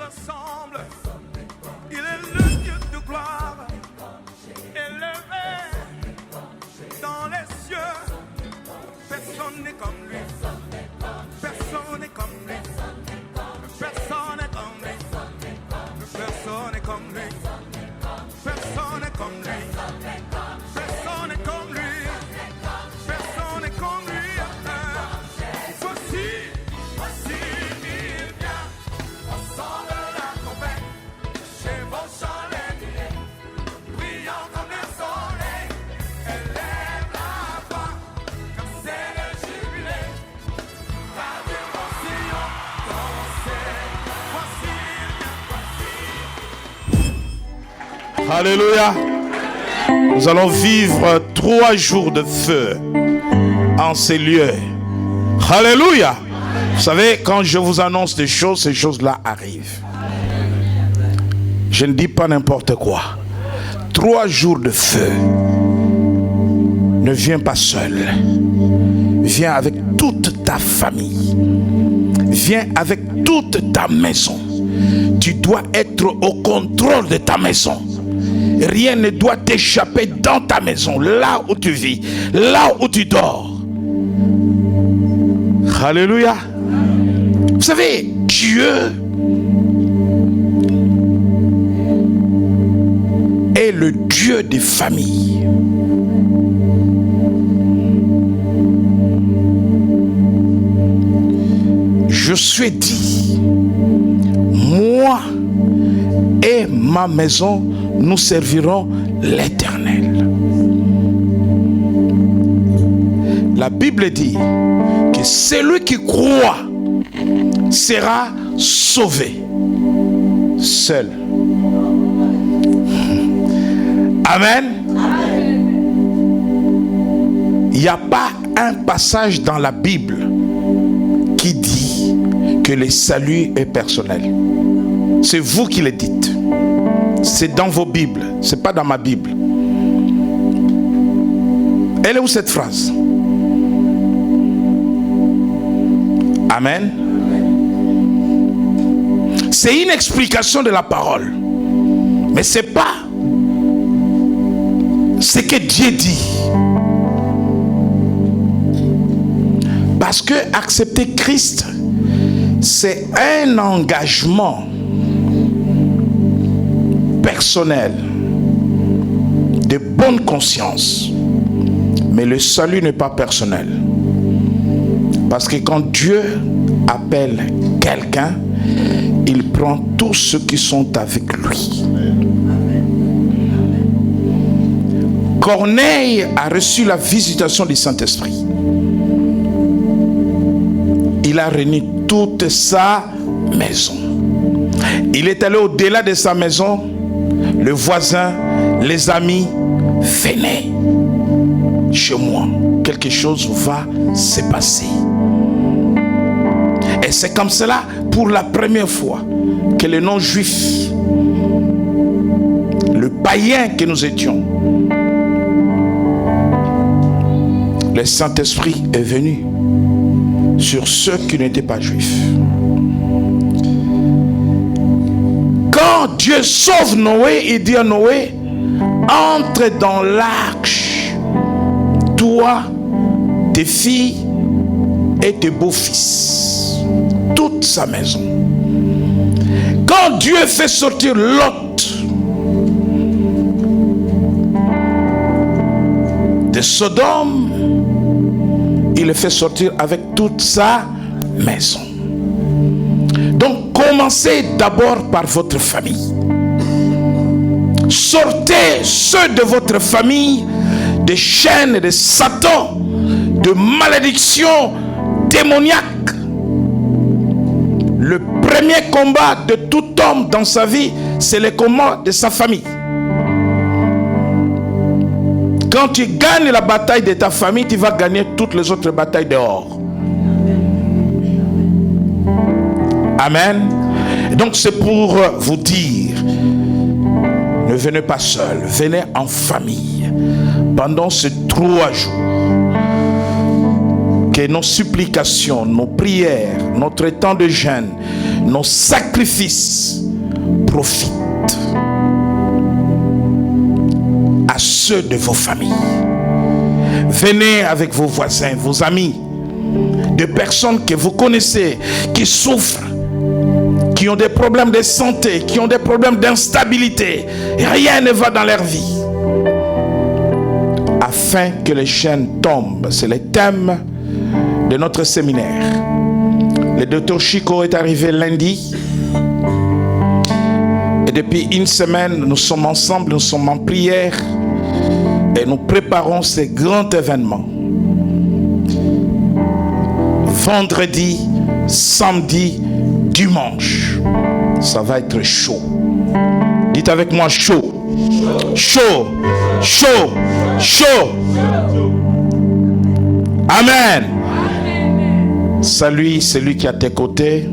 ressemble. Il est le Dieu de gloire, élevé dans les cieux. Personne n'est comme lui. Personne n'est comme lui. Personne n'est comme lui. Personne n'est comme lui. Personne n'est comme lui. Personne n'est comme lui. Personne n'est comme lui. Voici, il vient. Ensemble la trompette. Chevauchant les nuées. Brillant comme le soleil. Élève la voix. Comme c'est le jubilé. Radio Sion. Dansez. Voici, il vient. Alléluia. Nous allons vivre 3 jours de feu en ces lieux. Alléluia. Vous savez, quand je vous annonce des choses, ces choses-là arrivent. Je ne dis pas n'importe quoi. 3 jours de feu. Ne viens pas seul. Viens avec toute ta famille. Viens avec toute ta maison. Tu dois être au contrôle de ta maison. Rien ne doit t'échapper dans ta maison, là où tu vis, là où tu dors. Alléluia. Vous savez, Dieu est le Dieu des familles. Je suis dit, moi et ma maison, nous servirons l'Éternel. La Bible dit que celui qui croit sera sauvé. Seul. Amen. Il n'y a pas un passage dans la Bible qui dit que le salut est personnel. C'est vous qui le dites. C'est dans vos Bibles, c'est pas dans ma Bible. Elle est où cette phrase? Amen. C'est une explication de la parole, mais c'est pas ce que Dieu dit. Parce que accepter Christ, c'est un engagement personnel, de bonne conscience. Mais le salut n'est pas personnel. Parce que quand Dieu appelle quelqu'un, il prend tous ceux qui sont avec lui. Corneille a reçu la visitation du Saint-Esprit. Il a réuni toute sa maison. Il est allé au-delà de sa maison. Le voisin, les amis, venez chez moi. Quelque chose va se passer. Et c'est comme cela, pour la première fois, que les non-juifs, le païen que nous étions, le Saint-Esprit est venu sur ceux qui n'étaient pas juifs. Quand Dieu sauve Noé, il dit à Noé, entre dans l'arche, toi, tes filles et tes beaux-fils, toute sa maison. Quand Dieu fait sortir Lot de Sodome, il le fait sortir avec toute sa maison. Donc commencez d'abord par votre famille. Sortez ceux de votre famille des chaînes de Satan, de malédictions démoniaques. Le premier combat de tout homme dans sa vie, c'est le combat de sa famille. Quand tu gagnes la bataille de ta famille, tu vas gagner toutes les autres batailles dehors. Amen. Donc c'est pour vous dire, ne venez pas seul, venez en famille. Pendant ces 3 jours, que nos supplications, nos prières, notre temps de jeûne, nos sacrifices profitent à ceux de vos familles. Venez avec vos voisins, vos amis, de personnes que vous connaissez, qui souffrent, qui ont des problèmes de santé, qui ont des problèmes d'instabilité. Rien ne va dans leur vie. Afin que les chaînes tombent. C'est le thème de notre séminaire. Le docteur Chico est arrivé lundi. Et depuis une semaine, nous sommes ensemble, nous sommes en prière. Et nous préparons ce grand événement. Vendredi, samedi, dimanche. Ça va être chaud. Dites avec moi chaud. Chaud. Chaud. Chaud. Amen. Salue celui qui est à tes côtés.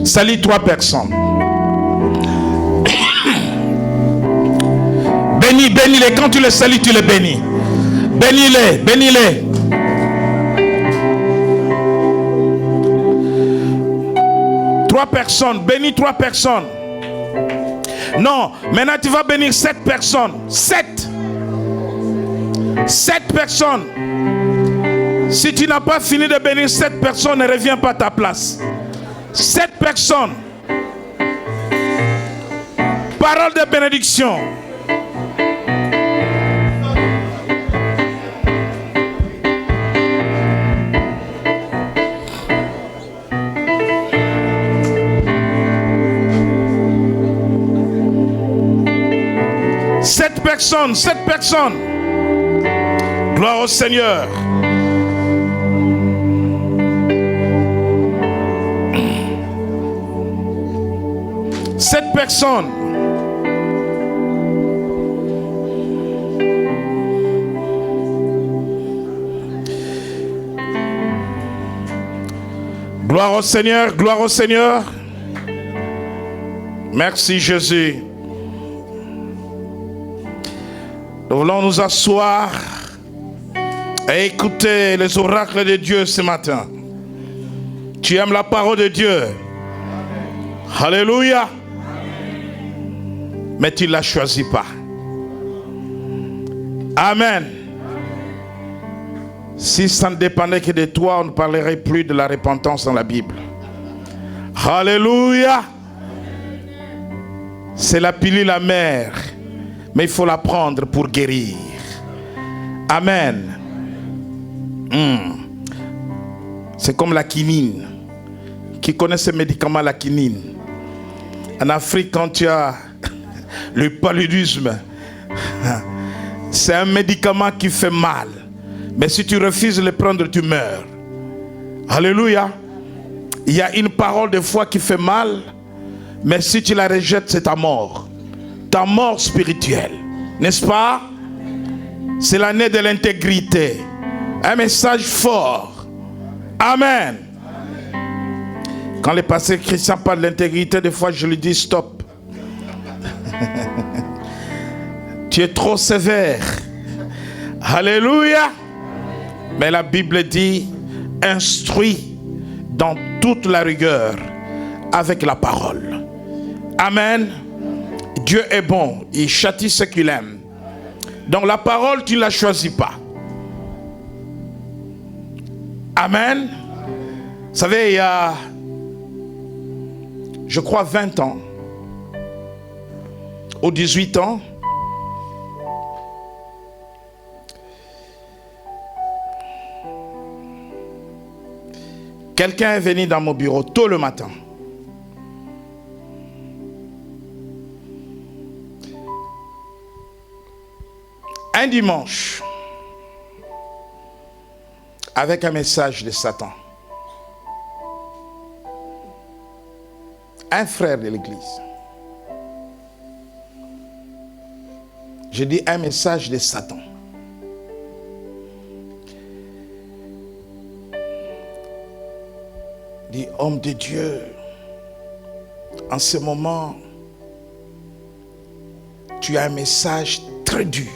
Salue 3 personnes. Bénis-les. Quand tu les salues, tu les bénis. Bénis-les. Bénis-les. Trois personnes. Bénis 3 personnes. Non. Maintenant, tu vas bénir 7 personnes. 7 personnes. Si tu n'as pas fini de bénir 7 personnes, ne reviens pas à ta place. 7 personnes. Parole de bénédiction. Sept personnes. Gloire au Seigneur. Sept personnes. Gloire au Seigneur, gloire au Seigneur. Merci Jésus. Nous voulons nous asseoir et écouter les oracles de Dieu ce matin. Tu aimes la parole de Dieu. Alléluia. Mais tu ne la choisis pas. Amen. Si ça ne dépendait que de toi, on ne parlerait plus de la repentance dans la Bible. Alléluia. C'est la pilule amère. Mais il faut la prendre pour guérir. Amen. C'est comme la quinine. Qui connaît ce médicament, la quinine? En Afrique, quand tu as le paludisme, c'est un médicament qui fait mal. Mais si tu refuses de le prendre, tu meurs. Alléluia. Il y a une parole de foi qui fait mal. Mais si tu la rejettes, c'est ta mort. Ta mort spirituelle, n'est-ce pas? C'est l'année de l'intégrité. Un message fort. Amen. Quand le pasteur Christian parle de l'intégrité, des fois je lui dis stop. Tu es trop sévère. Alléluia. Mais la Bible dit instruis dans toute la rigueur avec la parole. Amen. Dieu est bon, il châtie ce qu'il aime. Donc la parole, tu ne la choisis pas. Amen. Vous savez, il y a, je crois, 20 ans, ou 18 ans, quelqu'un est venu dans mon bureau tôt le matin. Un dimanche, avec un message de Satan. Un frère de l'église. Je dis un message de Satan. Dit homme de Dieu, en ce moment, tu as un message très dur.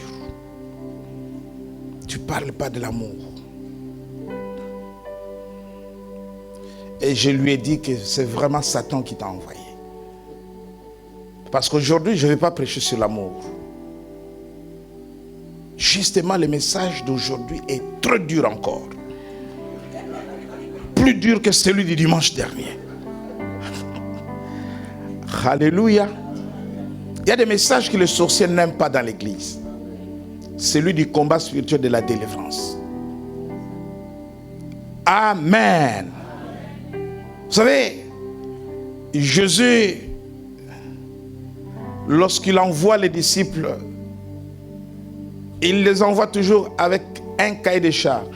Tu ne parles pas de l'amour. Et je lui ai dit que c'est vraiment Satan qui t'a envoyé. Parce qu'aujourd'hui, je ne vais pas prêcher sur l'amour. Justement, le message d'aujourd'hui est trop dur encore. Plus dur que celui du dimanche dernier. Alléluia. Il y a des messages que les sorciers n'aiment pas dans l'église. Celui du combat spirituel de la délivrance. Amen. Vous savez, Jésus, lorsqu'il envoie les disciples, il les envoie toujours avec un cahier de charge.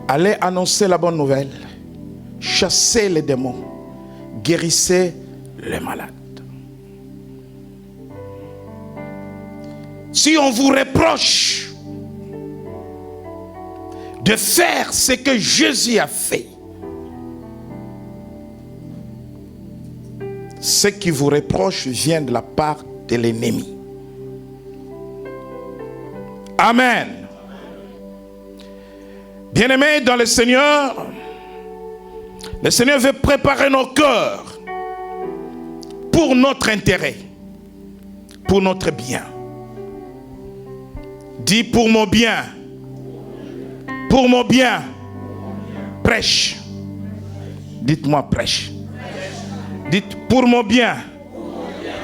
Allez annoncer la bonne nouvelle, chassez les démons, guérissez les malades. Si on vous reproche de faire ce que Jésus a fait, ce qui vous reproche vient de la part de l'ennemi. Amen. Bien-aimés dans le Seigneur veut préparer nos cœurs pour notre intérêt, pour notre bien. Dis pour mon bien. Pour mon bien. Prêche. Dites-moi prêche. Dites pour mon bien.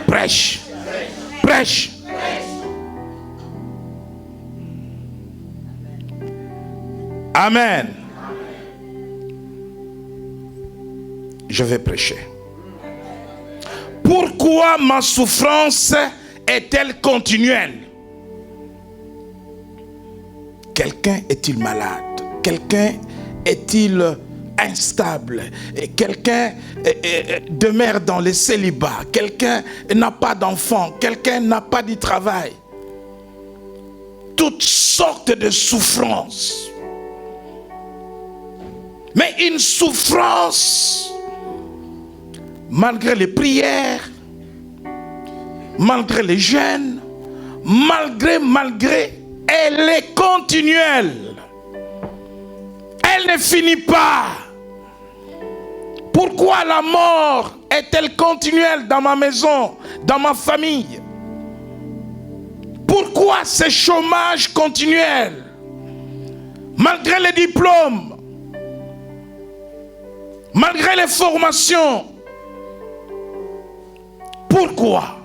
Prêche. Prêche. Amen. Je vais prêcher. Pourquoi ma souffrance est-elle continuelle? Quelqu'un est-il malade? Quelqu'un est-il instable? Quelqu'un demeure dans le célibat? Quelqu'un n'a pas d'enfant? Quelqu'un n'a pas de travail? Toutes sortes de souffrances. Mais une souffrance, malgré les prières, malgré les jeûnes, malgré, elle est continuelle. Elle ne finit pas. Pourquoi la mort est-elle continuelle dans ma maison, dans ma famille? Pourquoi ce chômage continuel? Malgré les diplômes, malgré les formations, pourquoi?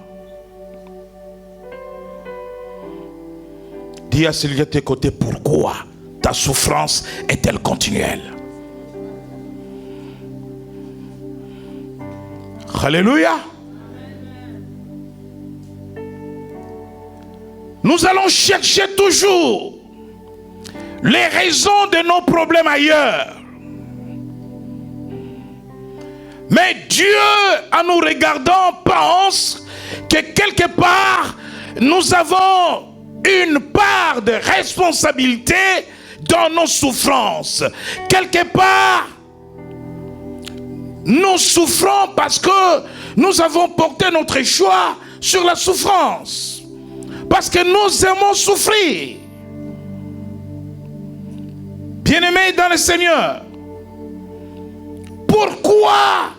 Dis à celui de tes côtés, pourquoi ta souffrance est-elle continuelle? Alléluia. Nous allons chercher toujours les raisons de nos problèmes ailleurs. Mais Dieu, en nous regardant, pense que quelque part, nous avons une part de responsabilité dans nos souffrances. Quelque part, nous souffrons parce que nous avons porté notre choix sur la souffrance. Parce que nous aimons souffrir. Bien-aimés dans le Seigneur, pourquoi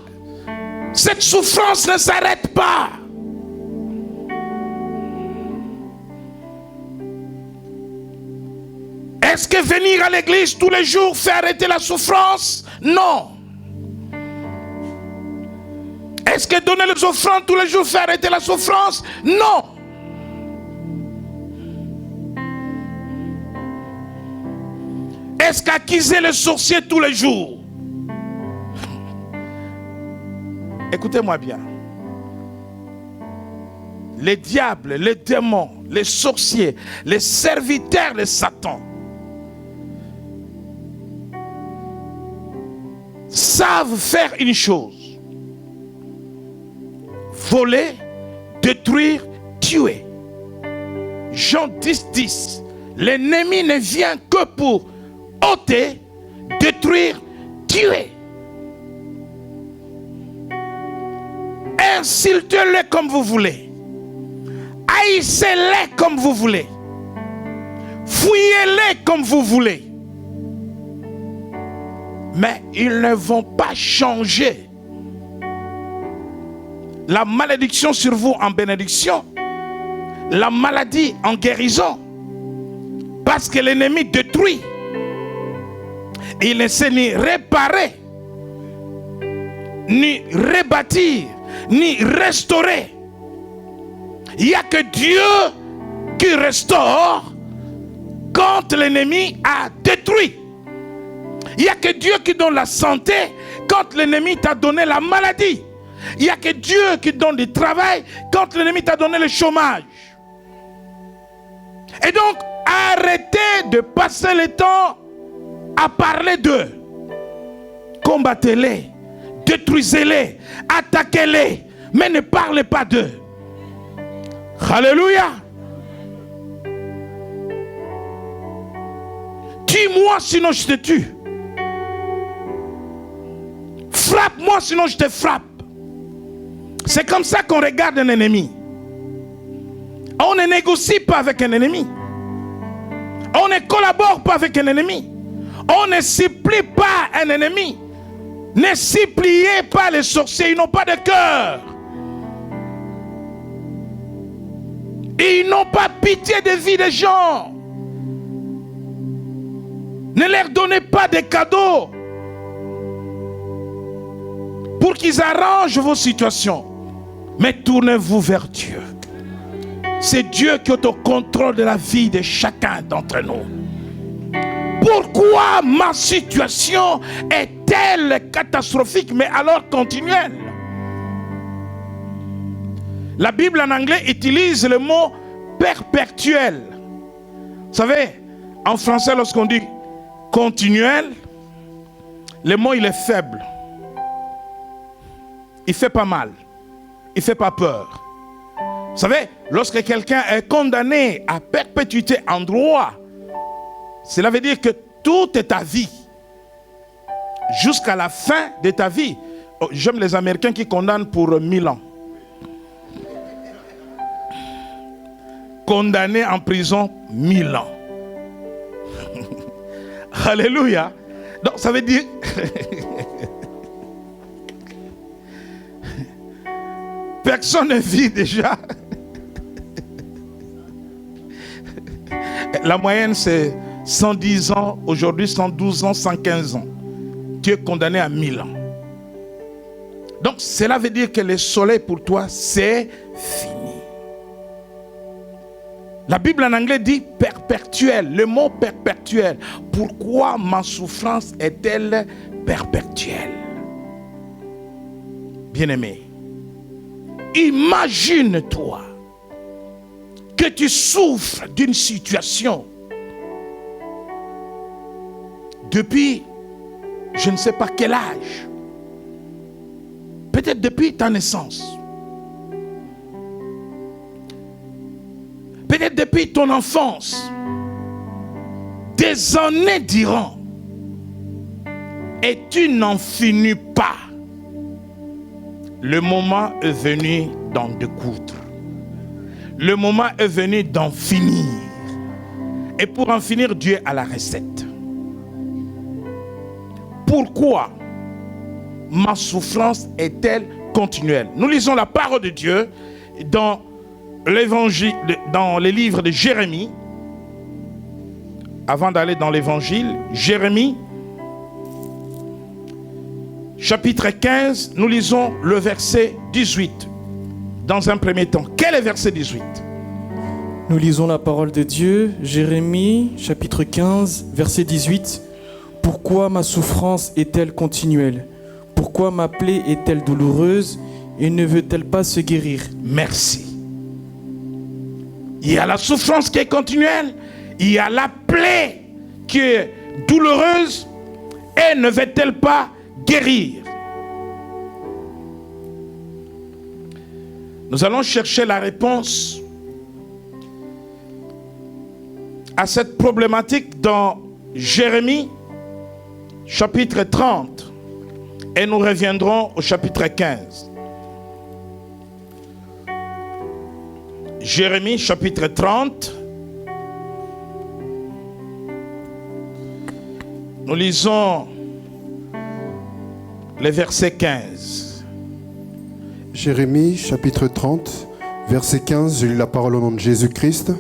cette souffrance ne s'arrête pas? Est-ce que venir à l'église tous les jours fait arrêter la souffrance? Non. Est-ce que donner les offrandes tous les jours fait arrêter la souffrance? Non. Est-ce qu'accuser les sorciers tous les jours? Écoutez-moi bien. Les diables, les démons, les sorciers, les serviteurs de Satan savent faire une chose: voler, détruire, tuer. Jean 10:10. L'ennemi ne vient que pour ôter, détruire, tuer. Insultez-les comme vous voulez. Haïssez-les comme vous voulez. Fouillez-les comme vous voulez. mais ils ne vont pas changer. La malédiction sur vous en bénédiction, la maladie en guérison, parce que l'ennemi détruit. Il ne sait ni réparer, ni rebâtir, ni restaurer. Il n'y a que Dieu qui restaure quand l'ennemi a détruit. Il n'y a que Dieu qui donne la santé quand l'ennemi t'a donné la maladie. Il n'y a que Dieu qui donne du travail quand l'ennemi t'a donné le chômage. Et donc, arrêtez de passer le temps à parler d'eux. Combattez-les, détruisez-les, attaquez-les, mais ne parlez pas d'eux. Alléluia. Tue-moi sinon je te tue. Frappe-moi sinon je te frappe. C'est comme ça qu'on regarde un ennemi. On ne négocie pas avec un ennemi. On ne collabore pas avec un ennemi. On ne supplie pas un ennemi. Ne suppliez pas les sorciers, ils n'ont pas de cœur. Ils n'ont pas pitié de vie des gens. Ne leur donnez pas de cadeaux pour qu'ils arrangent vos situations. Mais tournez-vous vers Dieu. C'est Dieu qui est au contrôle de la vie de chacun d'entre nous. Pourquoi ma situation est-elle catastrophique, mais alors continuelle? La Bible en anglais utilise le mot perpétuel. Vous savez, en français, lorsqu'on dit continuel, le mot il est faible. Il ne fait pas mal. Il ne fait pas peur. Vous savez, lorsque quelqu'un est condamné à perpétuité en droit, cela veut dire que toute ta vie, jusqu'à la fin de ta vie, oh, j'aime les Américains qui condamnent pour 1000 ans. Condamné en prison 1000 ans. Alléluia. Donc ça veut dire... Personne ne vit déjà. La moyenne c'est 110 ans, aujourd'hui 112 ans, 115 ans. Tu es condamné à 1000 ans. Donc cela veut dire que le soleil pour toi c'est fini. La Bible en anglais dit perpétuel, le mot perpétuel. Pourquoi ma souffrance est-elle perpétuelle? Bien-aimé, imagine-toi que tu souffres d'une situation depuis je ne sais pas quel âge, peut-être depuis ta naissance, peut-être depuis ton enfance, des années durant, et tu n'en finis pas. Le moment est venu d'en découdre. Le moment est venu d'en finir. Et pour en finir, Dieu a la recette. Pourquoi ma souffrance est-elle continuelle? Nous lisons la parole de Dieu dans l'évangile, dans les livres de Jérémie. Avant d'aller dans l'évangile, Jérémie, chapitre 15, nous lisons le verset 18. Dans un premier temps, quel est le verset 18? Nous lisons la parole de Dieu, Jérémie, chapitre 15, verset 18. Pourquoi ma souffrance est-elle continuelle? Pourquoi ma plaie est-elle douloureuse et ne veut-elle pas se guérir? Merci. Il y a la souffrance qui est continuelle, il y a la plaie qui est douloureuse et ne veut-elle pas guérir? Nous allons chercher la réponse à cette problématique dans Jérémie chapitre 30 et nous reviendrons au chapitre 15. Jérémie chapitre 30. Nous lisons le verset 15. Jérémie, chapitre 30, verset 15, je lis la parole au nom de Jésus-Christ.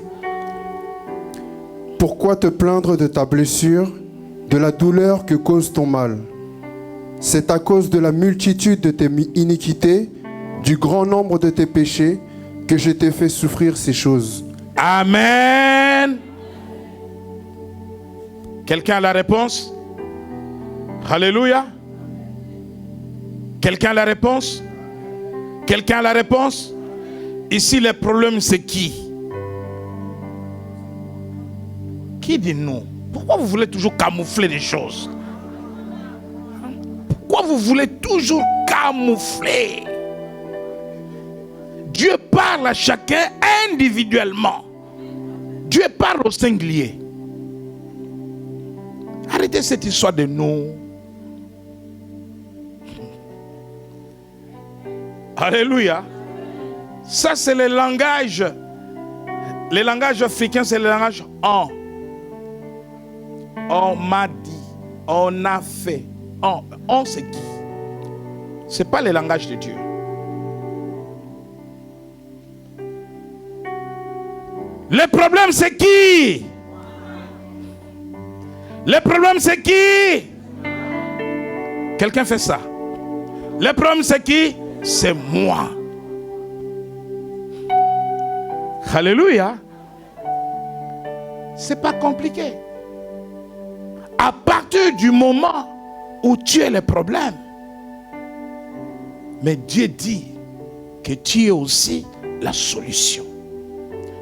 Pourquoi te plaindre de ta blessure, de la douleur que cause ton mal? C'est à cause de la multitude de tes iniquités, du grand nombre de tes péchés, que je t'ai fait souffrir ces choses. Amen. Quelqu'un a la réponse? Alléluia. Quelqu'un a la réponse? Quelqu'un a la réponse? Ici, le problème, c'est qui? Qui dit non? Pourquoi vous voulez toujours camoufler les choses? Pourquoi vous voulez toujours camoufler? Dieu parle à chacun individuellement. Dieu parle au singulier. Arrêtez cette histoire de nous. Alléluia. Ça, c'est le langage. Le langage africain, c'est le langage on. On m'a dit. On a fait. On c'est qui? Ce n'est pas le langage de Dieu. Le problème, c'est qui? Le problème, c'est qui? Quelqu'un fait ça. Le problème, c'est qui? C'est moi. Alléluia. C'est pas compliqué. À partir du moment où tu es le problème, mais Dieu dit que tu es aussi la solution.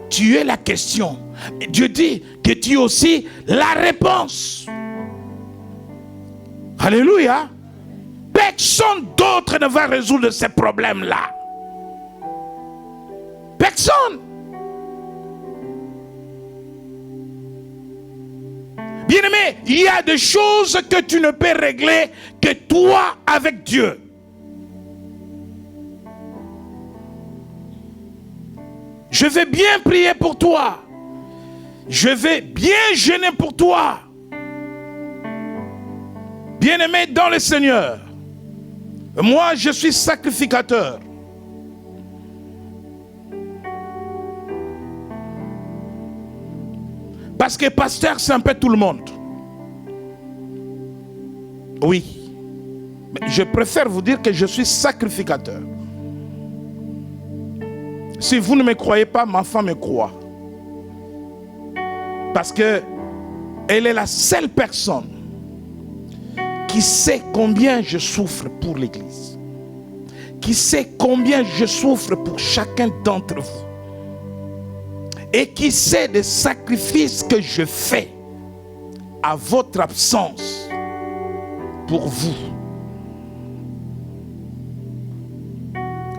Tu es la question. Et Dieu dit que tu es aussi la réponse. Alléluia. Personne d'autre ne va résoudre ces problèmes-là. Personne. Bien-aimé, il y a des choses que tu ne peux régler que toi avec Dieu. Je vais bien prier pour toi. Je vais bien jeûner pour toi. Bien-aimé dans le Seigneur, moi je suis sacrificateur. Parce que pasteur, c'est un peu tout le monde. Oui. Mais je préfère vous dire que je suis sacrificateur. Si vous ne me croyez pas, ma femme me croit. Parce que elle est la seule personne qui sait combien je souffre pour l'Église. Qui sait combien je souffre pour chacun d'entre vous. Et qui sait des sacrifices que je fais à votre absence pour vous.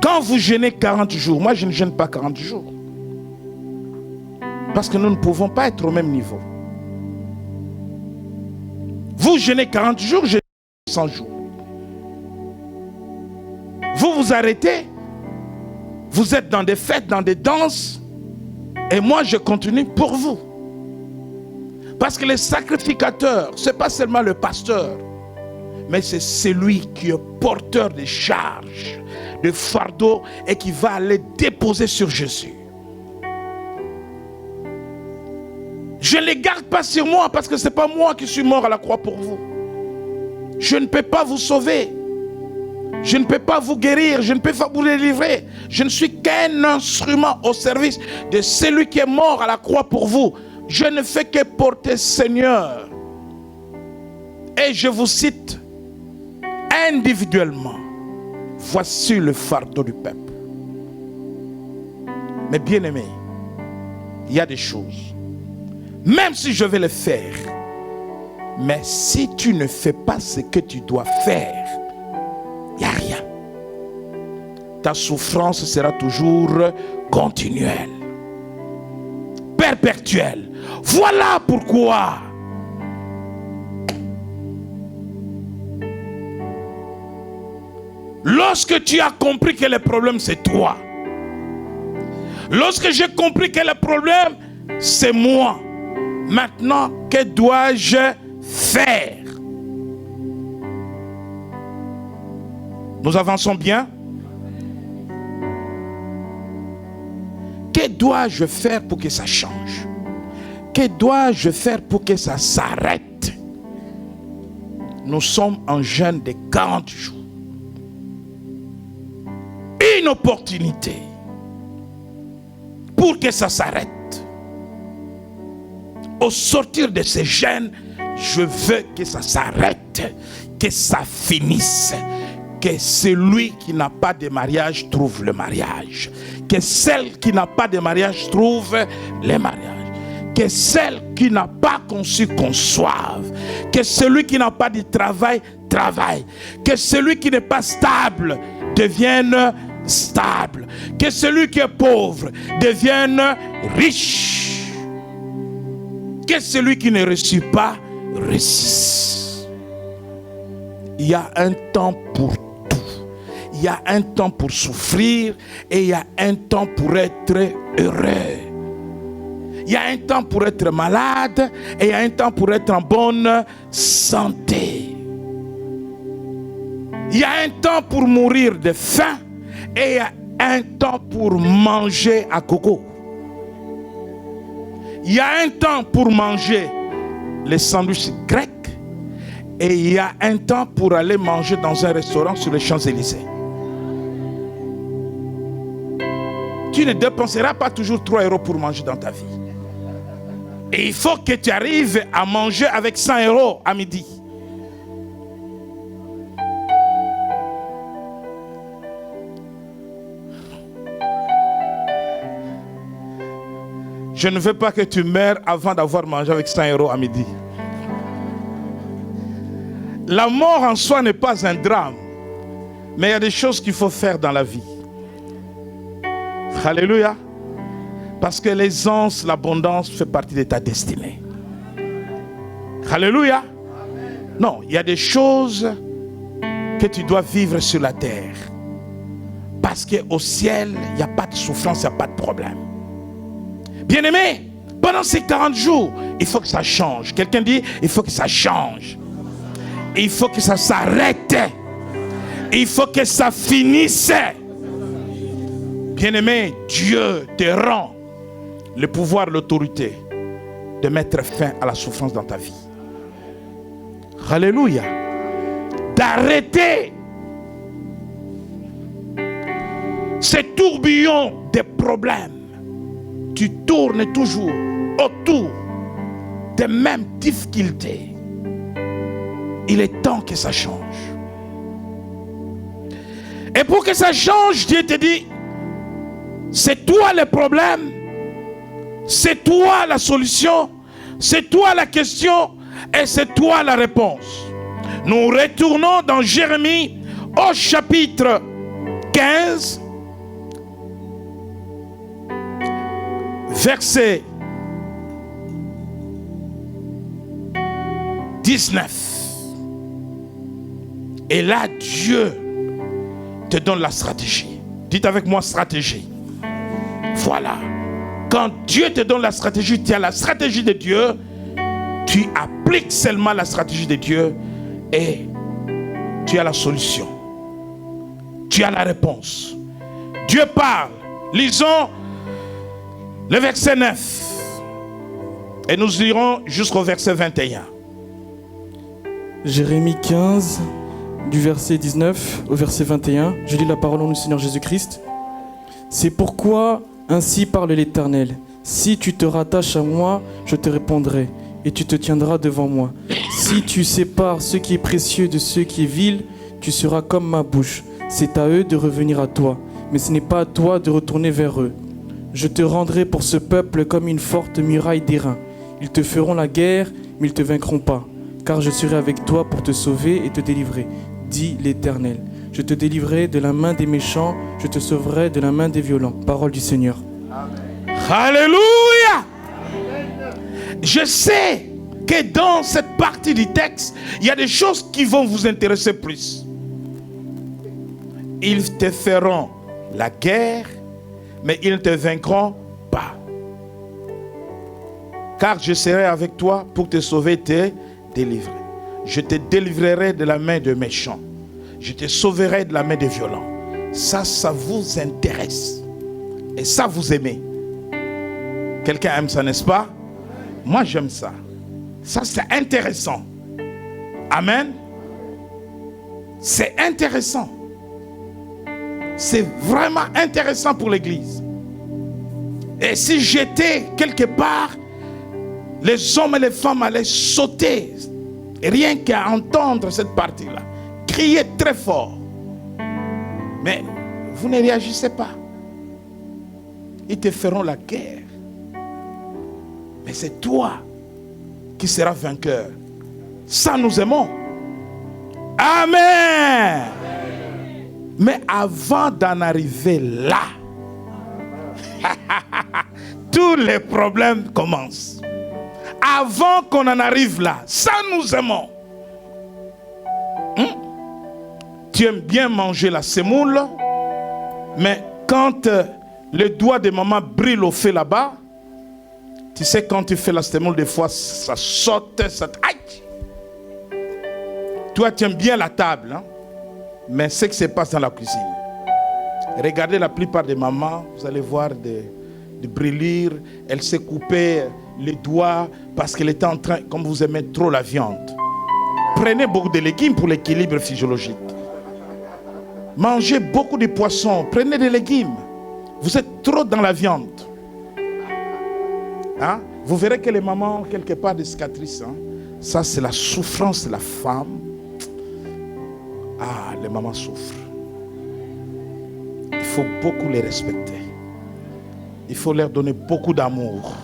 Quand vous jeûnez 40 jours, moi je ne jeûne pas 40 jours. Parce que nous ne pouvons pas être au même niveau. Vous jeûnez 40 jours, je jeûne 100 jours. Vous vous arrêtez, vous êtes dans des fêtes, dans des danses, et moi je continue pour vous. Parce que le sacrificateur, ce n'est pas seulement le pasteur, mais c'est celui qui est porteur des charges, de fardeaux, et qui va aller déposer sur Jésus. Je ne les garde pas sur moi parce que ce n'est pas moi qui suis mort à la croix pour vous. Je ne peux pas vous sauver. Je ne peux pas vous guérir. Je ne peux pas vous délivrer. Je ne suis qu'un instrument au service de celui qui est mort à la croix pour vous. Je ne fais que porter Seigneur. Et je vous cite individuellement. Voici le fardeau du peuple. Mais bien aimé, il y a des choses. Même si je vais le faire, mais si tu ne fais pas ce que tu dois faire, il n'y a rien. Ta souffrance sera toujours continuelle, perpétuelle. Voilà pourquoi lorsque tu as compris que le problème c'est toi, lorsque j'ai compris que le problème c'est moi, maintenant, que dois-je faire? Nous avançons bien. Que dois-je faire pour que ça change? Que dois-je faire pour que ça s'arrête? Nous sommes en jeûne de 40 jours. Une opportunité pour que ça s'arrête. Au sortir de ce jeûne, je veux que ça s'arrête, que ça finisse, que celui qui n'a pas de mariage trouve le mariage, que celle qui n'a pas de mariage trouve le mariage, que celle qui n'a pas conçu conçoive, que celui qui n'a pas de travail travaille, que celui qui n'est pas stable devienne stable, que celui qui est pauvre devienne riche, que celui qui ne reçut pas réussisse. Il y a un temps pour tout. Il y a un temps pour souffrir et il y a un temps pour être heureux. Il y a un temps pour être malade et il y a un temps pour être en bonne santé. Il y a un temps pour mourir de faim et il y a un temps pour manger à gogo. Il y a un temps pour manger les sandwichs grecs et il y a un temps pour aller manger dans un restaurant sur les Champs-Élysées. Tu ne dépenseras pas toujours 3 € pour manger dans ta vie. Et il faut que tu arrives à manger avec 100 € à midi. Je ne veux pas que tu meurs avant d'avoir mangé avec 100 € à midi. La mort en soi n'est pas un drame. Mais il y a des choses qu'il faut faire dans la vie. Alléluia. Parce que l'aisance, l'abondance fait partie de ta destinée. Alléluia. Non, il y a des choses que tu dois vivre sur la terre. Parce qu'au ciel, il n'y a pas de souffrance, il n'y a pas de problème. Bien-aimé, pendant ces 40 jours, il faut que ça change. Quelqu'un dit, il faut que ça change. Il faut que ça s'arrête. Il faut que ça finisse. Bien-aimé, Dieu te rend le pouvoir, l'autorité de mettre fin à la souffrance dans ta vie. Alléluia. D'arrêter ces tourbillons de problèmes. Tu tournes toujours autour des mêmes difficultés. Il est temps que ça change. Et pour que ça change, Dieu te dit, c'est toi le problème, c'est toi la solution, c'est toi la question et c'est toi la réponse. Nous retournons dans Jérémie au chapitre 15, verset 19. Et là, Dieu te donne la stratégie. Dites avec moi stratégie. Voilà. Quand Dieu te donne la stratégie, tu as la stratégie de Dieu. Tu appliques seulement la stratégie de Dieu et tu as la solution. Tu as la réponse. Dieu parle. Lisons le verset 9. Et nous irons jusqu'au verset 21. Jérémie 15, du verset 19 au verset 21. Je lis la parole du Seigneur Jésus-Christ. C'est pourquoi ainsi parle l'Éternel. Si tu te rattaches à moi, je te répondrai et tu te tiendras devant moi. Si tu sépares ce qui est précieux de ce qui est vil, tu seras comme ma bouche. C'est à eux de revenir à toi, mais ce n'est pas à toi de retourner vers eux. Je te rendrai pour ce peuple comme une forte muraille d'airain. Ils te feront la guerre, mais ils ne te vaincront pas. Car je serai avec toi pour te sauver et te délivrer, dit l'Éternel. Je te délivrerai de la main des méchants, je te sauverai de la main des violents. Parole du Seigneur. Amen. Alléluia. Je sais que dans cette partie du texte, il y a des choses qui vont vous intéresser plus. Ils te feront la guerre, mais ils ne te vaincront pas. Car je serai avec toi pour te sauver et te délivrer. Je te délivrerai de la main des méchants. Je te sauverai de la main des violents. Ça vous intéresse. Et ça, vous aimez. Quelqu'un aime ça, n'est-ce pas? Moi, j'aime ça. Ça, c'est intéressant. Amen. C'est intéressant. C'est vraiment intéressant pour l'église. Et si j'étais quelque part, les hommes et les femmes allaient sauter, rien qu'à entendre cette partie-là, crier très fort. Mais vous ne réagissez pas. Ils te feront la guerre. Mais c'est toi qui seras vainqueur. Ça, nous aimons. Amen. Mais avant d'en arriver là, tous les problèmes commencent. Avant qu'on en arrive là, ça nous aimons. Tu aimes bien manger la semoule, mais quand le doigt de maman brille au feu là-bas, tu sais, quand tu fais la semoule, des fois, ça saute, ça... Aïe! Toi, tu aimes bien la table, hein? Mais ce qui se passe dans la cuisine. Regardez la plupart des mamans, vous allez voir des brûlures. Elle s'est coupée les doigts parce qu'elle était en train, comme vous aimez trop la viande. Prenez beaucoup de légumes pour l'équilibre physiologique. Mangez beaucoup de poissons, prenez des légumes. Vous êtes trop dans la viande. Hein? Vous verrez que les mamans ont quelque part des cicatrices. Hein? Ça, c'est la souffrance de la femme. Ah, les mamans souffrent. Il faut beaucoup les respecter. Il faut leur donner beaucoup d'amour.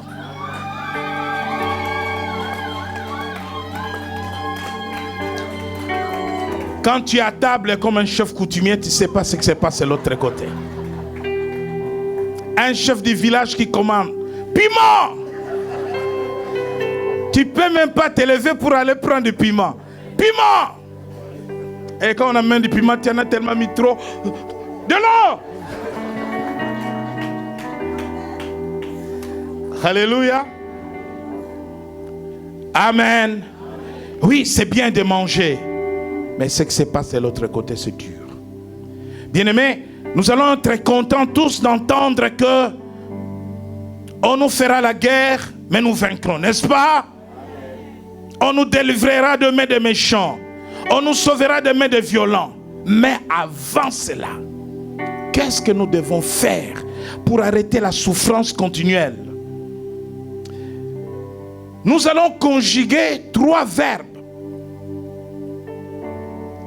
Quand tu es à table comme un chef coutumier, tu ne sais pas ce qui se passe de l'autre côté. Un chef du village qui commande piment. Tu ne peux même pas te lever pour aller prendre du piment. Piment. Et quand on amène du piment, tu en as tellement mis trop. De l'eau. Alléluia. Amen. Oui, c'est bien de manger. Mais ce qui se passe de l'autre côté, c'est dur. Bien-aimés, nous allons être contents tous d'entendre que on nous fera la guerre, mais nous vaincrons, n'est-ce pas? On nous délivrera de mains des méchants. On nous sauvera de mains des violents. Mais avant cela, qu'est-ce que nous devons faire pour arrêter la souffrance continuelle? Nous allons conjuguer 3 verbes.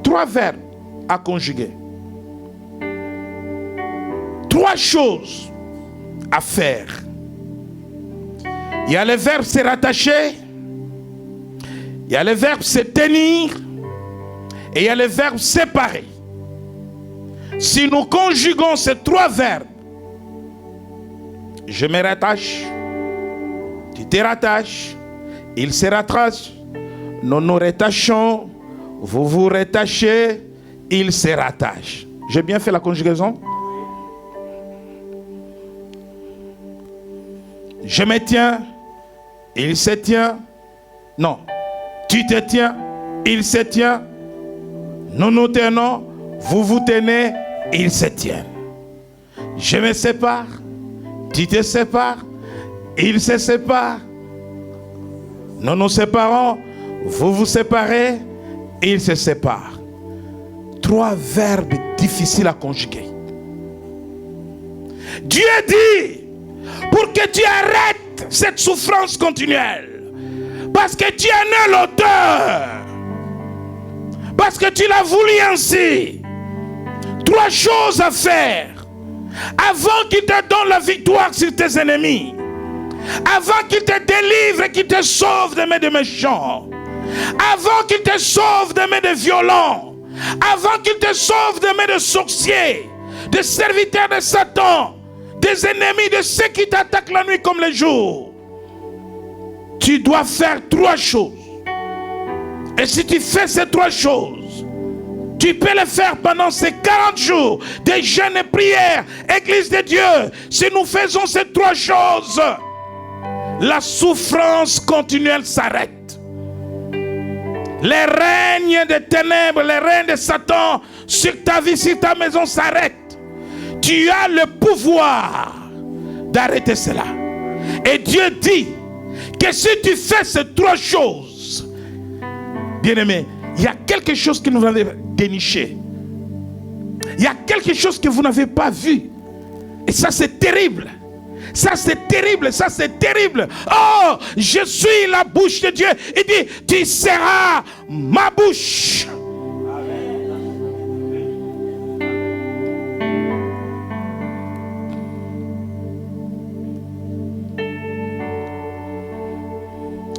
3 verbes à conjuguer. 3 choses à faire. Il y a le verbe se rattacher, il y a le verbe se tenir et il y a le verbe séparer. Si nous conjuguons ces 3 verbes, je me rattache, tu te rattaches, il se rattache, nous nous rattachons, vous vous rattachez, il se rattache. J'ai bien fait la conjugaison? Je me tiens, il se tient. Non, tu te tiens, il se tient. Nous nous tenons, vous vous tenez, ils se tiennent. Je me sépare, tu te sépares, il se sépare. Nous nous séparons, vous vous séparez, il se sépare. 3 verbes difficiles à conjuguer. Dieu dit, pour que tu arrêtes cette souffrance continuelle, parce que tu en es l'auteur, parce que tu l'as voulu ainsi, 3 choses à faire avant qu'il te donne la victoire sur tes ennemis, avant qu'il te délivre et qu'il te sauve des mains des méchants, avant qu'il te sauve des mains des violents, avant qu'il te sauve des mains de sorciers, des serviteurs de Satan, des ennemis, de ceux qui t'attaquent la nuit comme le jour. Tu dois faire 3 choses. Et si tu fais ces 3 choses, tu peux les faire pendant ces 40 jours de jeûne et prière, Église de Dieu. Si nous faisons ces 3 choses, la souffrance continuelle s'arrête. Les règnes des ténèbres, les règnes de Satan sur ta vie, sur ta maison s'arrêtent. Tu as le pouvoir d'arrêter cela. Et Dieu dit que si tu fais ces trois choses, bien-aimé, il y a quelque chose que nous avons déniché. Il y a quelque chose que vous n'avez pas vu. Et ça, c'est terrible. Ça, c'est terrible. Ça, c'est terrible. Oh, je suis la bouche de Dieu. Il dit, tu seras ma bouche.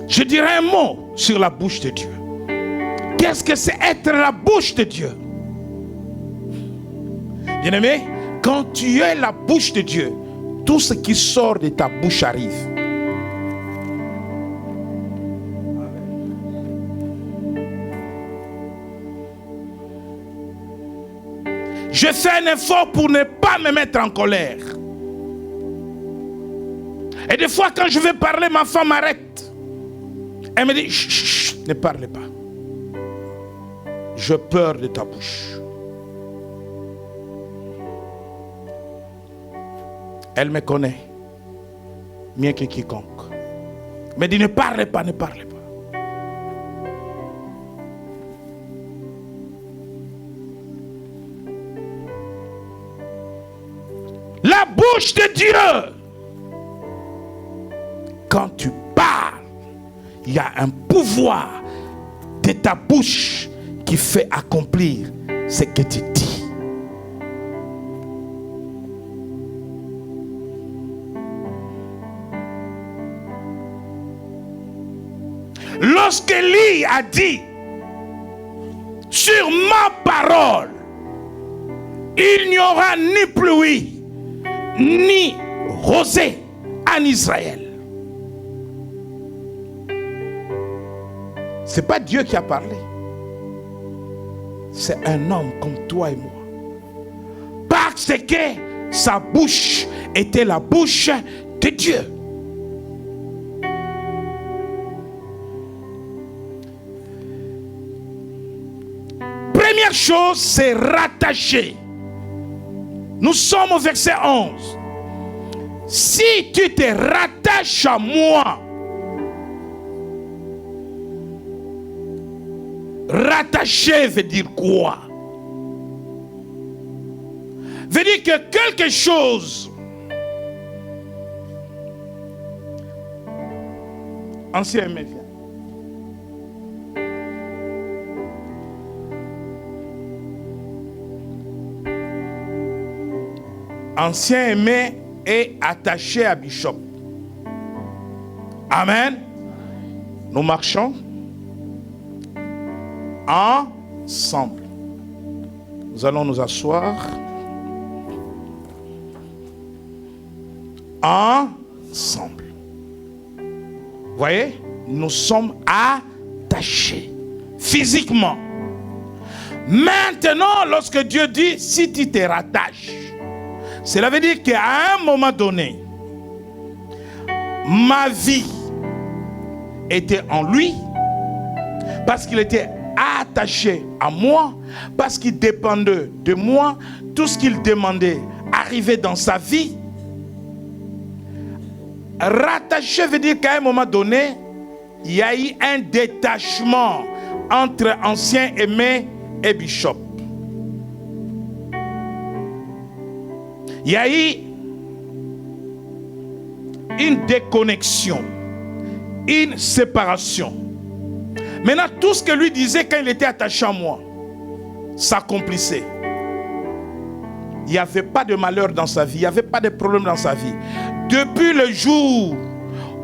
Je dirais un mot sur la bouche de Dieu. Qu'est-ce que c'est être la bouche de Dieu? Bien-aimé, quand tu es la bouche de Dieu, tout ce qui sort de ta bouche arrive. Je fais un effort pour ne pas me mettre en colère. Et des fois, quand je vais parler, ma femme m'arrête. Elle me dit, chut, chut, ne parlez pas. J'ai peur de ta bouche. Elle me connaît mieux que quiconque. Mais dit, ne parlez pas, ne parlez pas. La bouche de Dieu. Quand tu parles, il y a un pouvoir de ta bouche qui fait accomplir ce que tu dis. Lorsque Élie a dit, sur ma parole, il n'y aura ni pluie, ni rosée en Israël. Ce n'est pas Dieu qui a parlé. C'est un homme comme toi et moi. Parce que sa bouche était la bouche de Dieu. Première chose, c'est rattacher. Nous sommes au verset 11. Si tu te rattaches à moi, rattacher veut dire quoi? Veut dire que quelque chose. Ancien aimé, viens. Ancien aimé est attaché à Bishop. Amen. Nous marchons ensemble. Nous allons nous asseoir ensemble. Vous voyez, nous sommes attachés physiquement. Maintenant, lorsque Dieu dit, si tu te rattaches, cela veut dire qu'à un moment donné, ma vie était en lui, parce qu'il était attaché à moi, parce qu'il dépendait de moi, tout ce qu'il demandait arrivait dans sa vie. Rattaché veut dire qu'à un moment donné, il y a eu un détachement entre ancien aimé et Bishop. Il y a eu une déconnexion, une séparation. Maintenant, tout ce que lui disait quand il était attaché à moi s'accomplissait. Il n'y avait pas de malheur dans sa vie, il n'y avait pas de problème dans sa vie. Depuis le jour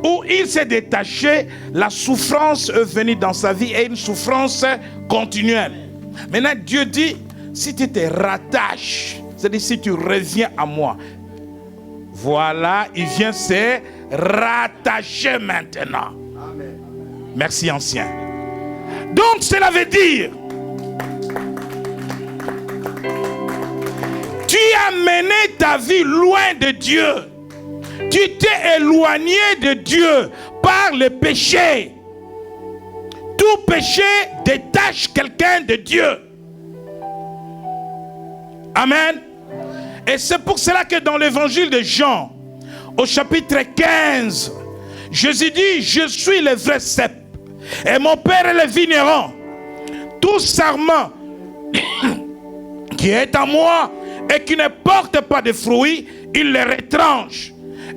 où il s'est détaché, la souffrance est venue dans sa vie et une souffrance continuelle. Maintenant, Dieu dit, si tu te rattaches, c'est-à-dire si tu reviens à moi, voilà, il vient se rattacher maintenant. Amen. Merci, ancien. Donc, cela veut dire, tu as mené ta vie loin de Dieu. Tu t'es éloigné de Dieu par le péché. Tout péché détache quelqu'un de Dieu. Amen. Et c'est pour cela que dans l'évangile de Jean, au chapitre 15, Jésus dit, je suis le vrai cep et mon Père est le vigneron. Tout sarment qui est en moi et qui ne porte pas de fruits, il le retranche.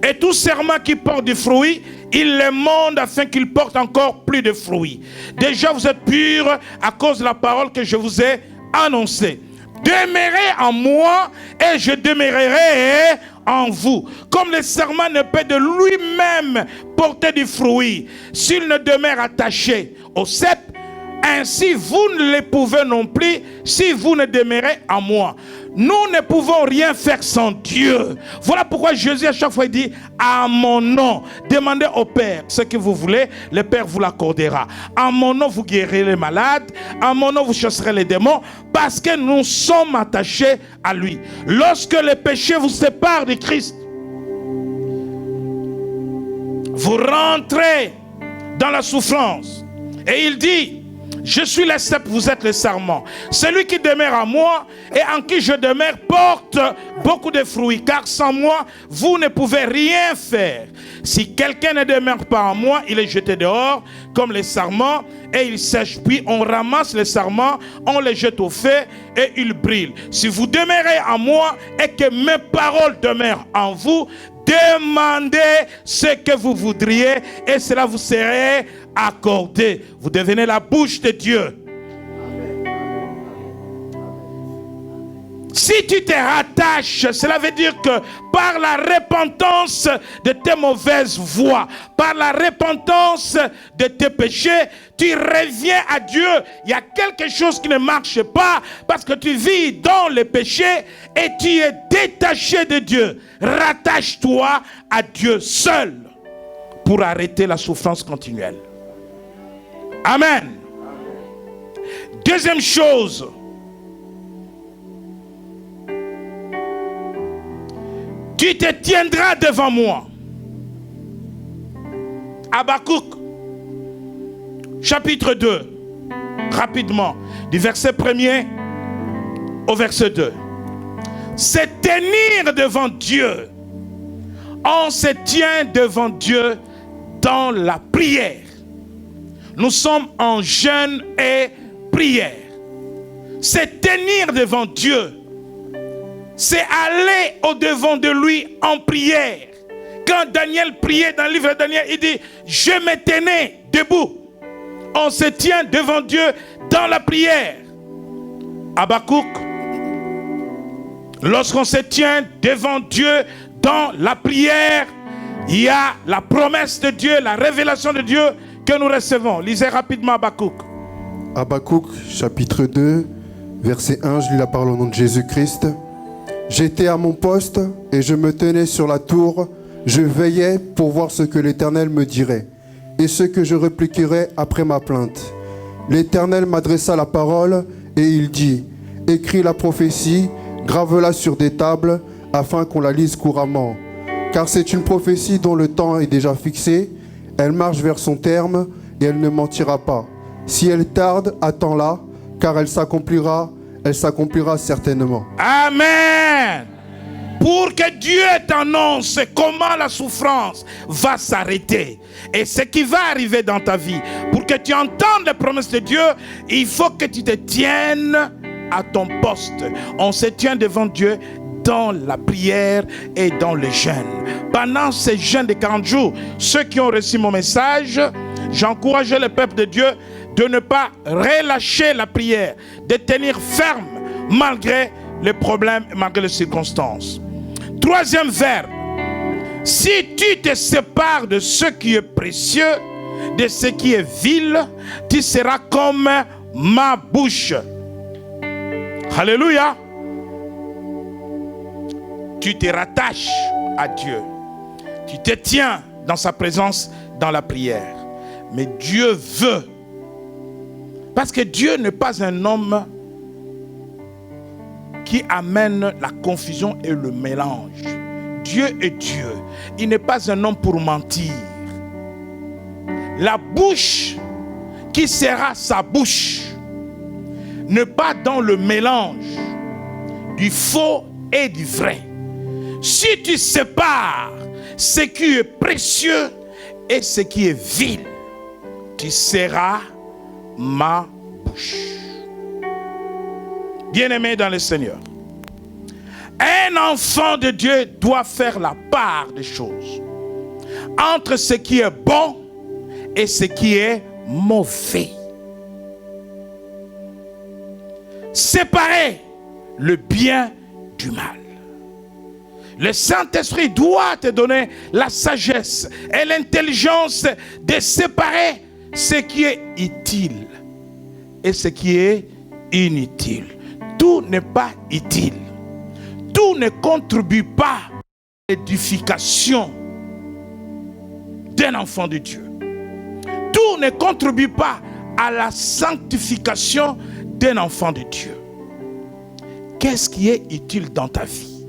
Et tout serment qui porte du fruit, il le monde afin qu'il porte encore plus de fruits. Déjà vous êtes purs à cause de la parole que je vous ai annoncée. Demeurez en moi et je demeurerai en vous. Comme le serment ne peut de lui-même porter du fruit s'il ne demeure attaché au cep, ainsi vous ne le pouvez non plus si vous ne demeurez en moi. Nous ne pouvons rien faire sans Dieu. Voilà pourquoi Jésus à chaque fois il dit à mon nom, demandez au Père ce que vous voulez, le Père vous l'accordera. À mon nom vous guérirez les malades, à mon nom vous chasserez les démons, parce que nous sommes attachés à lui. Lorsque le péché vous sépare de Christ, vous rentrez dans la souffrance. Et il dit, je suis le cep, vous êtes le sarment. Celui qui demeure en moi et en qui je demeure porte beaucoup de fruits, car sans moi, vous ne pouvez rien faire. Si quelqu'un ne demeure pas en moi, il est jeté dehors comme les sarments et il sèche. Puis on ramasse les sarments, on les jette au feu et ils brûlent. Si vous demeurez en moi et que mes paroles demeurent en vous, demandez ce que vous voudriez et cela vous sera accordé. Vous devenez la bouche de Dieu. Si tu te rattaches, cela veut dire que par la repentance de tes mauvaises voies, par la repentance de tes péchés, tu reviens à Dieu. Il y a quelque chose qui ne marche pas parce que tu vis dans le péché et tu es détaché de Dieu. Rattache-toi à Dieu seul pour arrêter la souffrance continuelle. Amen. Deuxième chose, tu te tiendras devant moi. Habakkuk, chapitre 2, rapidement, du verset 1er au verset 2. Se tenir devant Dieu. On se tient devant Dieu dans la prière. Nous sommes en jeûne et prière. Se tenir devant Dieu, c'est aller au-devant de lui en prière. Quand Daniel priait dans le livre de Daniel, il dit, je me tenais debout. On se tient devant Dieu dans la prière. Habakkuk, lorsqu'on se tient devant Dieu dans la prière, il y a la promesse de Dieu, la révélation de Dieu que nous recevons. Lisez rapidement Habakkuk. Habakkuk, chapitre 2, verset 1, je lis la parole au nom de Jésus-Christ. J'étais à mon poste et je me tenais sur la tour. Je veillais pour voir ce que l'Éternel me dirait et ce que je répliquerais après ma plainte. L'Éternel m'adressa la parole et il dit, écris la prophétie, grave-la sur des tables afin qu'on la lise couramment. Car c'est une prophétie dont le temps est déjà fixé. Elle marche vers son terme et elle ne mentira pas. Si elle tarde, attends-la, car elle s'accomplira certainement. Amen. Pour que Dieu t'annonce comment la souffrance va s'arrêter et ce qui va arriver dans ta vie, pour que tu entendes les promesses de Dieu, il faut que tu te tiennes à ton poste. On se tient devant Dieu dans la prière et dans le jeûne. Pendant ces jeûnes de 40 jours, ceux qui ont reçu mon message, j'encourage le peuple de Dieu de ne pas relâcher la prière, de tenir ferme malgré les problèmes, malgré les circonstances. Troisième verbe, si tu te sépares de ce qui est précieux, de ce qui est vil, tu seras comme ma bouche. Alléluia. Tu te rattaches à Dieu. Tu te tiens dans sa présence dans la prière. Mais Dieu veut. Parce que Dieu n'est pas un homme qui amène la confusion et le mélange. Dieu est Dieu. Il n'est pas un homme pour mentir. La bouche qui sera sa bouche, ne pas dans le mélange du faux et du vrai. Si tu sépares ce qui est précieux et ce qui est vil, tu seras ma bouche. Bien-aimé dans le Seigneur, un enfant de Dieu doit faire la part des choses entre ce qui est bon et ce qui est mauvais. Séparer le bien du mal. Le Saint-Esprit doit te donner la sagesse et l'intelligence de séparer ce qui est utile et ce qui est inutile. Tout n'est pas utile. Tout ne contribue pas à l'édification d'un enfant de Dieu. Tout ne contribue pas à la sanctification d'un enfant de Dieu. Qu'est-ce qui est utile dans ta vie?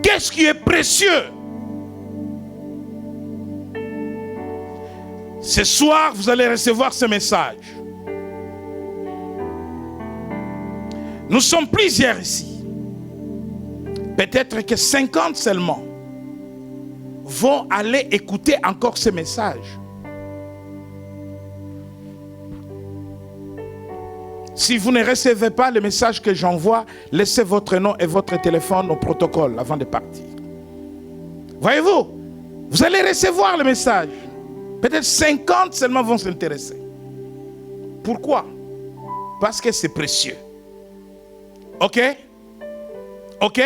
Qu'est-ce qui est précieux? Ce soir, vous allez recevoir ce message. Nous sommes plusieurs ici. Peut-être que 50 seulement vont aller écouter encore ce message. Si vous ne recevez pas le message que j'envoie, laissez votre nom et votre téléphone au protocole avant de partir. Voyez-vous, vous allez recevoir le message. Peut-être 50 seulement vont s'intéresser. Pourquoi? Parce que c'est précieux. Ok? Ok?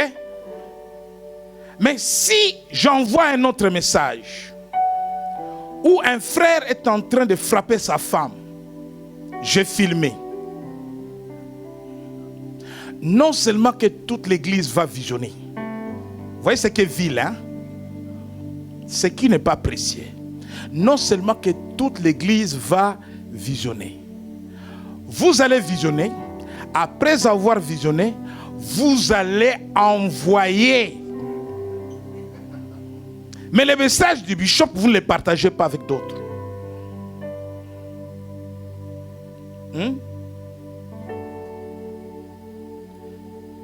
Mais si j'envoie un autre message où un frère est en train de frapper sa femme, j'ai filmé. Non seulement que toute l'église va visionner. Vous voyez ce qui est vil, hein? Ce qui n'est pas précieux. Non seulement que toute l'église va visionner. Vous allez visionner. Après avoir visionné, vous allez envoyer. Mais les messages du bishop, vous ne les partagez pas avec d'autres.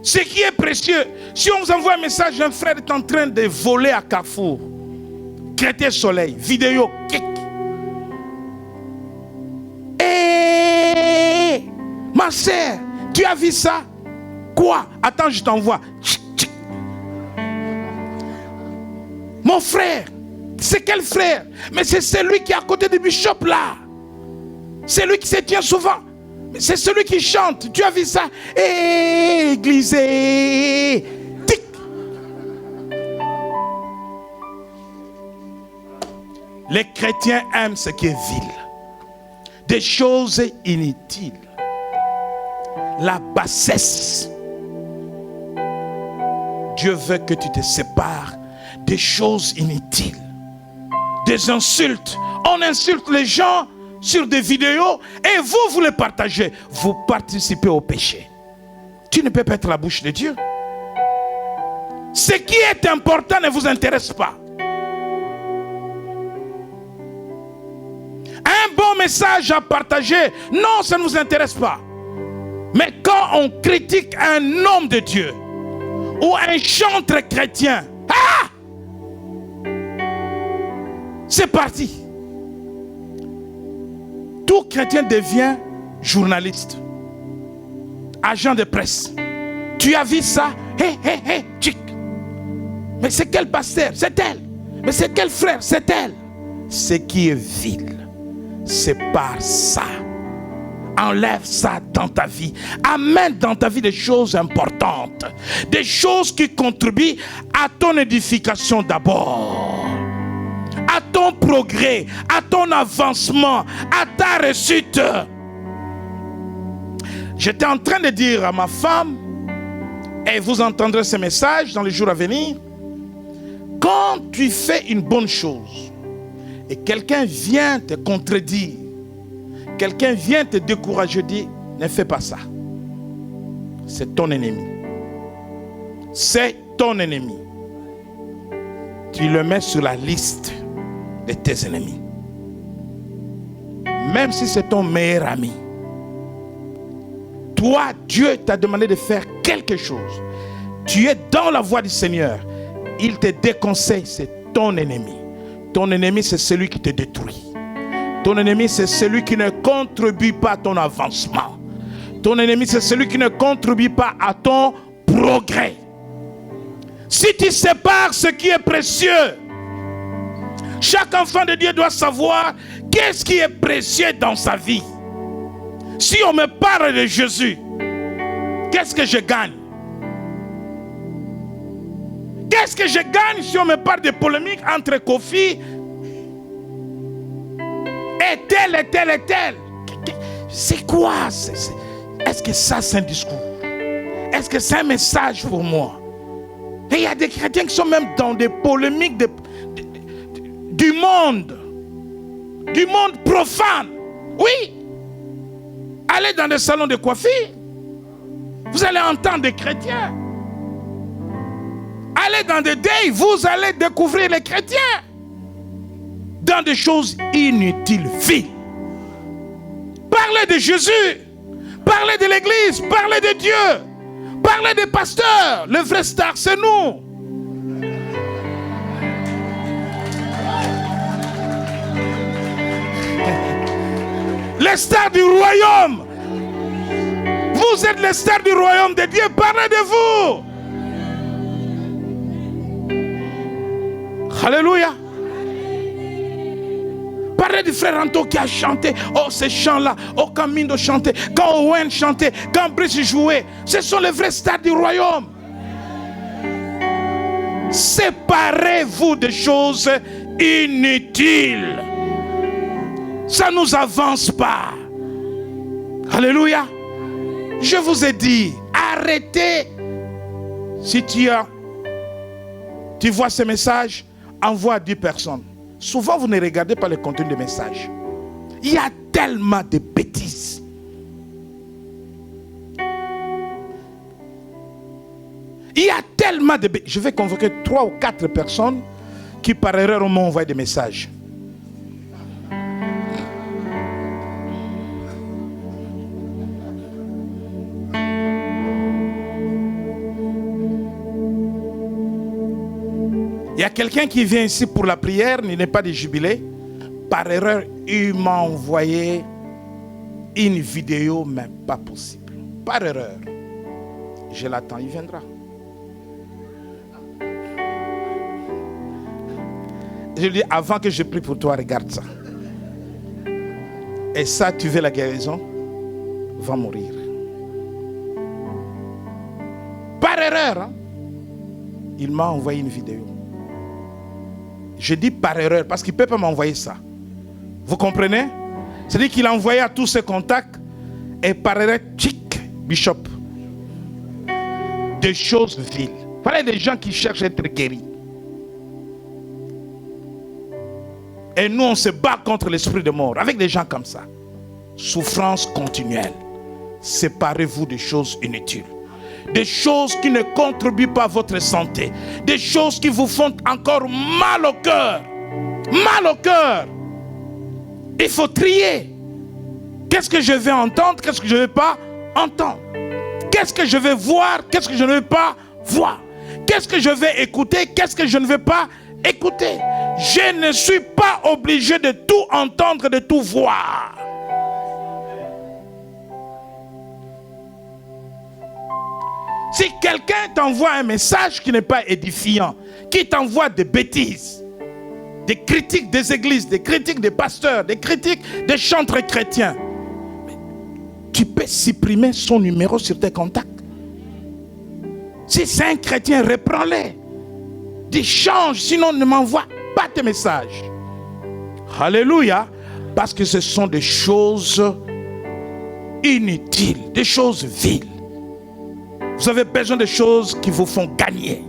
Ce qui est précieux, si on vous envoie un message, un frère est en train de voler à Carrefour, Chrétien Soleil, vidéo, kick. Hé, ma sœur, tu as vu ça? Quoi? Attends, je t'envoie. Mon frère, c'est quel frère? Mais c'est celui qui est à côté du bishop là. C'est lui qui se tient souvent. C'est celui qui chante. Tu as vu ça? Église. Tic. Les chrétiens aiment ce qui est vil. Des choses inutiles. La bassesse. Dieu veut que tu te sépares des choses inutiles. Des insultes. On insulte les gens sur des vidéos et vous les partagez. Vous participez au péché. Tu ne peux pas être la bouche de Dieu. Ce qui est important ne vous intéresse pas. Un bon message à partager, non, ça ne vous intéresse pas. Mais quand on critique un homme de Dieu ou un chanteur chrétien, c'est parti. Tout chrétien devient journaliste, agent de presse. Tu as vu ça? Tchic. Mais c'est quel pasteur? C'est elle. Mais c'est quel frère? C'est elle. Ce qui est vil, sépare ça. Enlève ça dans ta vie. Amène dans ta vie des choses importantes. Des choses qui contribuent à ton édification d'abord. À ton progrès, à ton avancement, à ta réussite. J'étais en train de dire à ma femme, et vous entendrez ce message dans les jours à venir, quand tu fais une bonne chose et quelqu'un vient te contredire, quelqu'un vient te décourager, dit, ne fais pas ça. C'est ton ennemi. C'est ton ennemi. Tu le mets sur la liste de tes ennemis. même si c'est ton meilleur ami. Toi, Dieu t'a demandé de faire quelque chose. Tu es dans la voie du Seigneur. Il te déconseille, c'est ton ennemi. Ton ennemi, c'est celui qui te détruit. Ton ennemi, c'est celui qui ne contribue pas à ton avancement. Ton ennemi, c'est celui qui ne contribue pas à ton progrès. Si tu sépares ce qui est précieux, chaque enfant de Dieu doit savoir qu'est-ce qui est précieux dans sa vie. Si on me parle de Jésus, qu'est-ce que je gagne? Qu'est-ce que je gagne si on me parle de polémiques entre Kofi et tel et tel et tel? C'est quoi? Est-ce que ça c'est un discours? Est-ce que c'est un message pour moi? Et il y a des chrétiens qui sont même dans des polémiques du monde profane. Oui. Allez dans des salons de coiffure, vous allez entendre des chrétiens. Allez dans des deuils, vous allez découvrir les chrétiens. Dans des choses inutiles, viles. Parlez de Jésus, parlez de l'église, parlez de Dieu, parlez des pasteurs. Le vrai star, c'est nous. Les stars du royaume. Vous êtes les stars du royaume de Dieu. Parlez de vous. Alléluia. Parlez du frère Anto qui a chanté. Oh, ces chants-là. Oh, quand Mindo chantait. Quand Owen chantait. Quand Brice jouait. Ce sont les vrais stars du royaume. Séparez-vous des choses inutiles. Ça ne nous avance pas. Alléluia. Je vous ai dit, arrêtez. Si tu vois ce message, envoie à 10 personnes. Souvent, vous ne regardez pas le contenu des messages. Il y a tellement de bêtises. Il y a tellement de bêtises. Je vais convoquer 3 ou 4 personnes qui par erreur m'ont envoyé des messages. Il y a quelqu'un qui vient ici pour la prière, il n'est pas de jubilé. Par erreur, il m'a envoyé une vidéo, mais pas possible. Par erreur. Je l'attends, il viendra. Je lui dis, avant que je prie pour toi, regarde ça. Et ça, tu veux la guérison? Va mourir. Par erreur, hein? Il m'a envoyé une vidéo. Je dis par erreur parce qu'il ne peut pas m'envoyer ça. Vous comprenez? C'est-à-dire qu'il a envoyé à tous ses contacts et par erreur, tchic, Bishop. Des choses viles. Voilà des gens qui cherchent à être guéris. Et nous, on se bat contre l'esprit de mort avec des gens comme ça. Souffrance continuelle. Séparez-vous des choses inutiles. Des choses qui ne contribuent pas à votre santé. Des choses qui vous font encore mal au cœur. Mal au cœur. Il faut trier. Qu'est-ce que je vais entendre? Qu'est-ce que je ne vais pas entendre? Qu'est-ce que je vais voir? Qu'est-ce que je ne vais pas voir? Qu'est-ce que je vais écouter? Qu'est-ce que je ne vais pas écouter? Je ne suis pas obligé de tout entendre, de tout voir. Si quelqu'un t'envoie un message qui n'est pas édifiant, qui t'envoie des bêtises, des critiques des églises, des critiques des pasteurs, des critiques des chantres chrétiens, tu peux supprimer son numéro sur tes contacts. Si c'est un chrétien, reprends-les. Dis change, sinon ne m'envoie pas tes messages. Alléluia. Parce que ce sont des choses inutiles, des choses viles. Vous avez besoin de choses qui vous font gagner.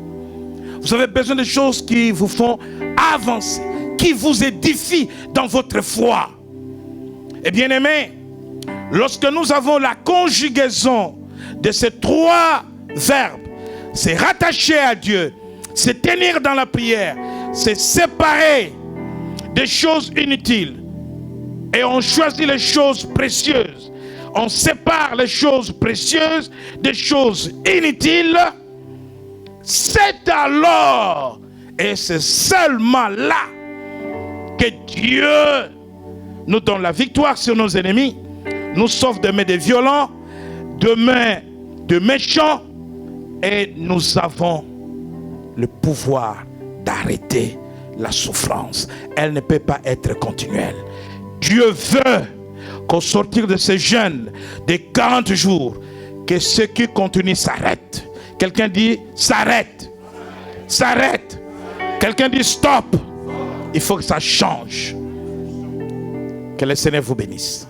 Vous avez besoin de choses qui vous font avancer, qui vous édifient dans votre foi. Et bien aimé, lorsque nous avons la conjugaison de ces 3 verbes, c'est rattacher à Dieu, c'est tenir dans la prière, c'est séparer des choses inutiles. et on choisit les choses précieuses, on sépare les choses précieuses des choses inutiles, c'est alors et c'est seulement là que Dieu nous donne la victoire sur nos ennemis, nous sauve de mains des violents, de mains de méchants, et nous avons le pouvoir d'arrêter la souffrance. Elle ne peut pas être continuelle. Dieu veut qu'au sortir de ce jeûne de 40 jours, que ce qui continue s'arrête. Quelqu'un dit s'arrête. S'arrête. Quelqu'un dit stop. Il faut que ça change. Que le Seigneur vous bénisse.